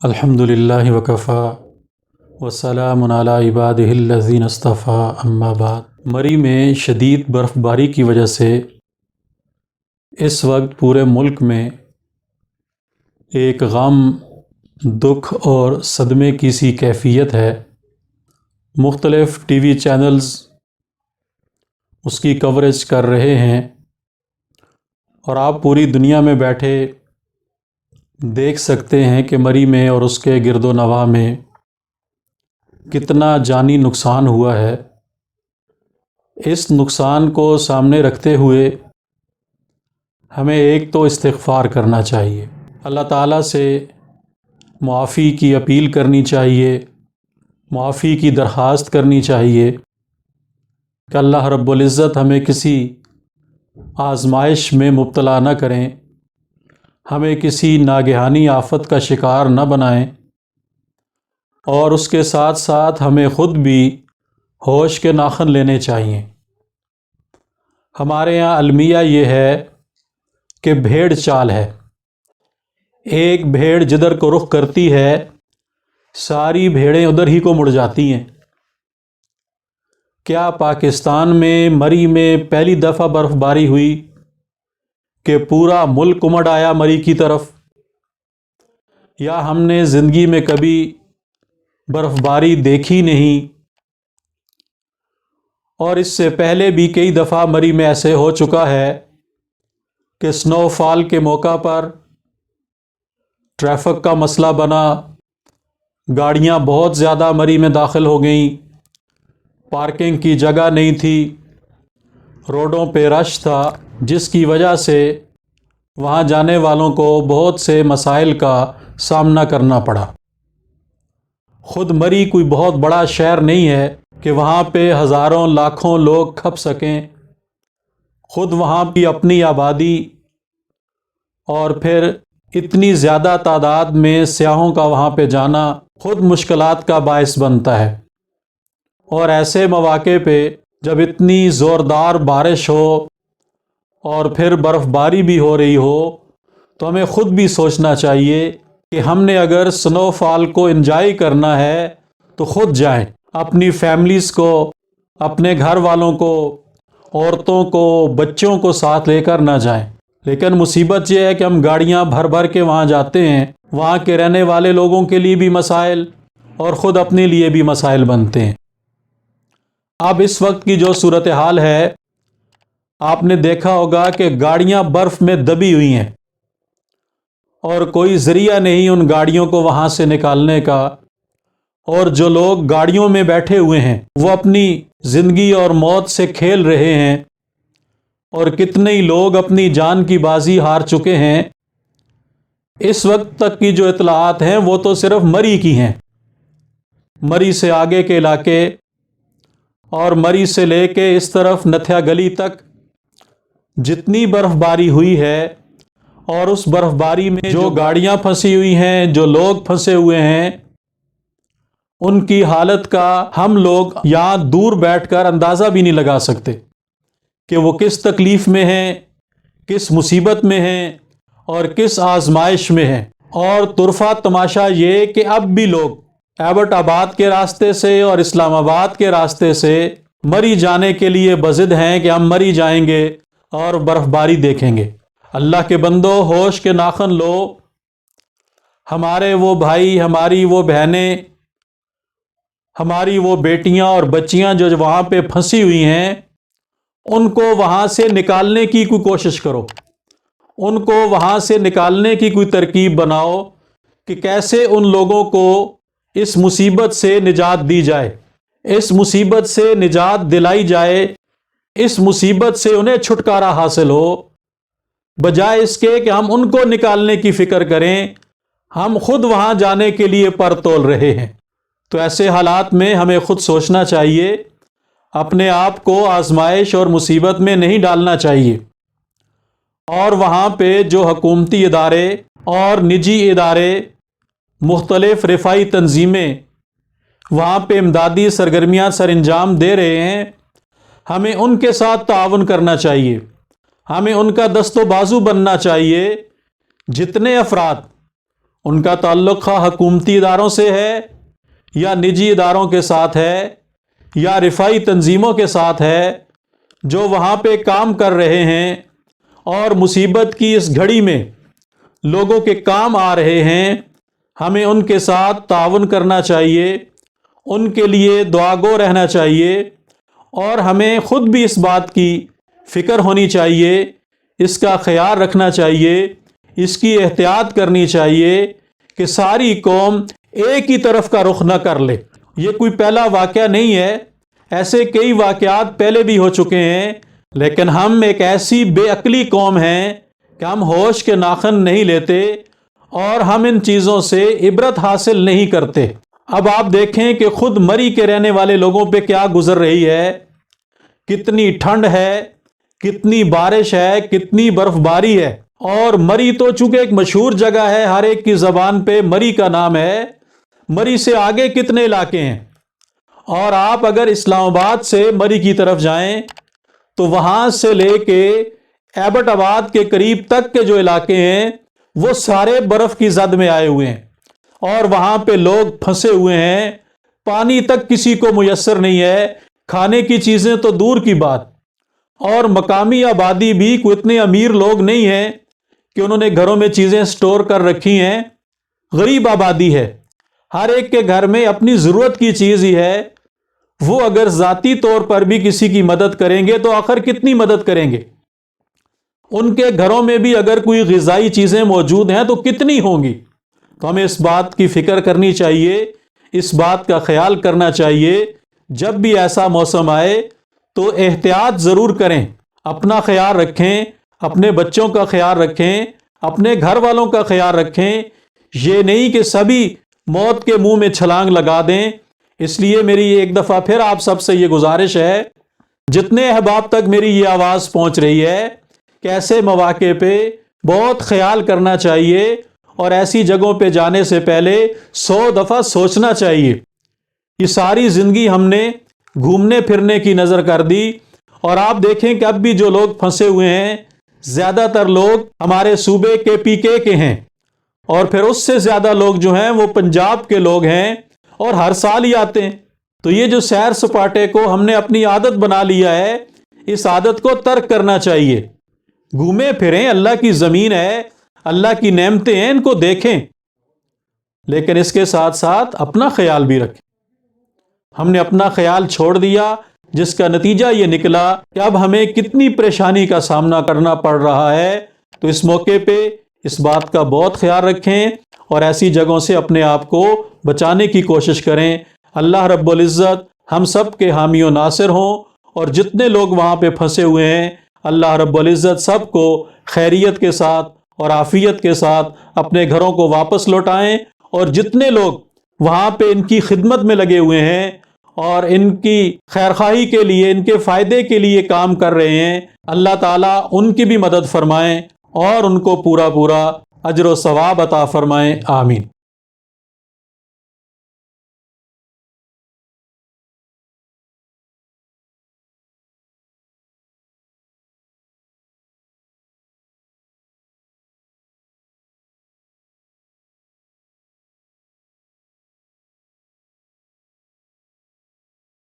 الحمدللہ وکفا وسلام علی عبادہ الذین اصطفیٰ اما بعد۔ مری میں شدید برف باری کی وجہ سے اس وقت پورے ملک میں ایک غم، دکھ اور صدمے کی سی کیفیت ہے۔ مختلف ٹی وی چینلز اس کی کوریج کر رہے ہیں اور آپ پوری دنیا میں بیٹھے دیکھ سکتے ہیں کہ مری میں اور اس کے گرد و نواح میں کتنا جانی نقصان ہوا ہے۔ اس نقصان کو سامنے رکھتے ہوئے ہمیں ایک تو استغفار کرنا چاہیے، اللہ تعالیٰ سے معافی کی اپیل کرنی چاہیے، معافی کی درخواست کرنی چاہیے کہ اللہ رب العزت ہمیں کسی آزمائش میں مبتلا نہ کریں، ہمیں کسی ناگہانی آفت کا شکار نہ بنائیں، اور اس کے ساتھ ساتھ ہمیں خود بھی ہوش کے ناخن لینے چاہیے۔ ہمارے یہاں المیہ یہ ہے کہ بھیڑ چال ہے، ایک بھیڑ جدھر کو رخ کرتی ہے ساری بھیڑیں ادھر ہی کو مڑ جاتی ہیں۔ کیا پاکستان میں مری میں پہلی دفعہ برف باری ہوئی کہ پورا ملک امڑ آیا مری کی طرف؟ یا ہم نے زندگی میں کبھی برف باری دیکھی نہیں؟ اور اس سے پہلے بھی کئی دفعہ مری میں ایسے ہو چکا ہے کہ سنو فال کے موقع پر ٹریفک کا مسئلہ بنا، گاڑیاں بہت زیادہ مری میں داخل ہو گئیں، پارکنگ کی جگہ نہیں تھی، روڈوں پہ رش تھا، جس کی وجہ سے وہاں جانے والوں کو بہت سے مسائل کا سامنا کرنا پڑا۔ خود مری کوئی بہت بڑا شہر نہیں ہے کہ وہاں پہ ہزاروں لاکھوں لوگ کھپ سکیں، خود وہاں کی اپنی آبادی اور پھر اتنی زیادہ تعداد میں سیاحوں کا وہاں پہ جانا خود مشکلات کا باعث بنتا ہے۔ اور ایسے مواقع پہ جب اتنی زوردار بارش ہو اور پھر برف باری بھی ہو رہی ہو تو ہمیں خود بھی سوچنا چاہیے کہ ہم نے اگر سنو فال کو انجوائے کرنا ہے تو خود جائیں، اپنی فیملیز کو، اپنے گھر والوں کو، عورتوں کو، بچوں کو ساتھ لے کر نہ جائیں۔ لیکن مصیبت یہ ہے کہ ہم گاڑیاں بھر بھر کے وہاں جاتے ہیں، وہاں کے رہنے والے لوگوں کے لیے بھی مسائل اور خود اپنے لیے بھی مسائل بنتے ہیں۔ اب اس وقت کی جو صورتحال ہے، آپ نے دیکھا ہوگا کہ گاڑیاں برف میں دبی ہوئی ہیں اور کوئی ذریعہ نہیں ان گاڑیوں کو وہاں سے نکالنے کا، اور جو لوگ گاڑیوں میں بیٹھے ہوئے ہیں وہ اپنی زندگی اور موت سے کھیل رہے ہیں، اور کتنے ہی لوگ اپنی جان کی بازی ہار چکے ہیں۔ اس وقت تک کی جو اطلاعات ہیں وہ تو صرف مری کی ہیں، مری سے آگے کے علاقے اور مری سے لے کے اس طرف نتھیا گلی تک جتنی برف باری ہوئی ہے، اور اس برف باری میں جو گاڑیاں پھنسی ہوئی ہیں، جو لوگ پھنسے ہوئے ہیں، ان کی حالت کا ہم لوگ یہاں دور بیٹھ کر اندازہ بھی نہیں لگا سکتے کہ وہ کس تکلیف میں ہیں، کس مصیبت میں ہیں اور کس آزمائش میں ہیں۔ اور طرفہ تماشا یہ کہ اب بھی لوگ ایبٹ آباد کے راستے سے اور اسلام آباد کے راستے سے مری جانے کے لیے بضد ہیں کہ ہم مری جائیں گے اور برف باری دیکھیں گے۔ اللہ کے بندو، ہوش کے ناخن لو، ہمارے وہ بھائی، ہماری وہ بہنیں، ہماری وہ بیٹیاں اور بچیاں جو وہاں پہ پھنسی ہوئی ہیں، ان کو وہاں سے نکالنے کی کوئی کوشش کرو، ان کو وہاں سے نکالنے کی کوئی ترکیب بناؤ کہ کیسے ان لوگوں کو اس مصیبت سے نجات دی جائے، اس مصیبت سے نجات دلائی جائے، اس مصیبت سے انہیں چھٹکارا حاصل ہو، بجائے اس کے کہ ہم ان کو نکالنے کی فکر کریں، ہم خود وہاں جانے کے لیے پر تول رہے ہیں۔ تو ایسے حالات میں ہمیں خود سوچنا چاہیے، اپنے آپ کو آزمائش اور مصیبت میں نہیں ڈالنا چاہیے، اور وہاں پہ جو حکومتی ادارے اور نجی ادارے، مختلف رفاہی تنظیمیں وہاں پہ امدادی سرگرمیاں سر انجام دے رہے ہیں، ہمیں ان کے ساتھ تعاون کرنا چاہیے، ہمیں ان کا دست و بازو بننا چاہیے۔ جتنے افراد ان کا تعلق خواہ حکومتی اداروں سے ہے یا نجی اداروں کے ساتھ ہے یا رفائی تنظیموں کے ساتھ ہے جو وہاں پہ کام کر رہے ہیں اور مصیبت کی اس گھڑی میں لوگوں کے کام آ رہے ہیں، ہمیں ان کے ساتھ تعاون کرنا چاہیے، ان کے لیے دعاگو رہنا چاہیے، اور ہمیں خود بھی اس بات کی فکر ہونی چاہیے، اس کا خیال رکھنا چاہیے، اس کی احتیاط کرنی چاہیے کہ ساری قوم ایک ہی طرف کا رخ نہ کر لے۔ یہ کوئی پہلا واقعہ نہیں ہے، ایسے کئی واقعات پہلے بھی ہو چکے ہیں، لیکن ہم ایک ایسی بے عقلی قوم ہیں کہ ہم ہوش کے ناخن نہیں لیتے اور ہم ان چیزوں سے عبرت حاصل نہیں کرتے۔ اب آپ دیکھیں کہ خود مری کے رہنے والے لوگوں پہ کیا گزر رہی ہے، کتنی ٹھنڈ ہے، کتنی بارش ہے، کتنی برف باری ہے، اور مری تو چونکہ ایک مشہور جگہ ہے، ہر ایک کی زبان پہ مری کا نام ہے، مری سے آگے کتنے علاقے ہیں، اور آپ اگر اسلام آباد سے مری کی طرف جائیں تو وہاں سے لے کے ایبٹ آباد کے قریب تک کے جو علاقے ہیں وہ سارے برف کی زد میں آئے ہوئے ہیں، اور وہاں پہ لوگ پھنسے ہوئے ہیں، پانی تک کسی کو میسر نہیں ہے، کھانے کی چیزیں تو دور کی بات، اور مقامی آبادی بھی کوئی اتنے امیر لوگ نہیں ہیں کہ انہوں نے گھروں میں چیزیں سٹور کر رکھی ہیں، غریب آبادی ہے، ہر ایک کے گھر میں اپنی ضرورت کی چیز ہی ہے، وہ اگر ذاتی طور پر بھی کسی کی مدد کریں گے تو آخر کتنی مدد کریں گے، ان کے گھروں میں بھی اگر کوئی غذائی چیزیں موجود ہیں تو کتنی ہوں گی۔ تو ہمیں اس بات کی فکر کرنی چاہیے، اس بات کا خیال کرنا چاہیے، جب بھی ایسا موسم آئے تو احتیاط ضرور کریں، اپنا خیال رکھیں، اپنے بچوں کا خیال رکھیں، اپنے گھر والوں کا خیال رکھیں، یہ نہیں کہ سبھی موت کے منہ میں چھلانگ لگا دیں۔ اس لیے میری ایک دفعہ پھر آپ سب سے یہ گزارش ہے، جتنے احباب تک میری یہ آواز پہنچ رہی ہے کہ ایسے مواقع پہ بہت خیال کرنا چاہیے اور ایسی جگہوں پہ جانے سے پہلے 100 دفعہ سوچنا چاہیے۔ یہ ساری زندگی ہم نے گھومنے پھرنے کی نظر کر دی، اور آپ دیکھیں کہ اب بھی جو لوگ پھنسے ہوئے ہیں زیادہ تر لوگ ہمارے صوبے کے PK کے ہیں، اور پھر اس سے زیادہ لوگ جو ہیں وہ پنجاب کے لوگ ہیں، اور ہر سال ہی آتے ہیں۔ تو یہ جو سیر سپاٹے کو ہم نے اپنی عادت بنا لیا ہے، اس عادت کو ترک کرنا چاہیے۔ گھومیں پھریں، اللہ کی زمین ہے، اللہ کی نعمتیں ہیں، ان کو دیکھیں، لیکن اس کے ساتھ ساتھ اپنا خیال بھی رکھیں۔ ہم نے اپنا خیال چھوڑ دیا، جس کا نتیجہ یہ نکلا کہ اب ہمیں کتنی پریشانی کا سامنا کرنا پڑ رہا ہے۔ تو اس موقع پہ اس بات کا بہت خیال رکھیں اور ایسی جگہوں سے اپنے آپ کو بچانے کی کوشش کریں۔ اللہ رب العزت ہم سب کے حامی و ناصر ہوں، اور جتنے لوگ وہاں پہ پھنسے ہوئے ہیں اللہ رب العزت سب کو خیریت کے ساتھ اور عافیت کے ساتھ اپنے گھروں کو واپس لوٹائیں، اور جتنے لوگ وہاں پہ ان کی خدمت میں لگے ہوئے ہیں اور ان کی خیرخواہی کے لیے، ان کے فائدے کے لیے کام کر رہے ہیں، اللہ تعالیٰ ان کی بھی مدد فرمائیں اور ان کو پورا اجر و ثواب عطا فرمائیں، آمین۔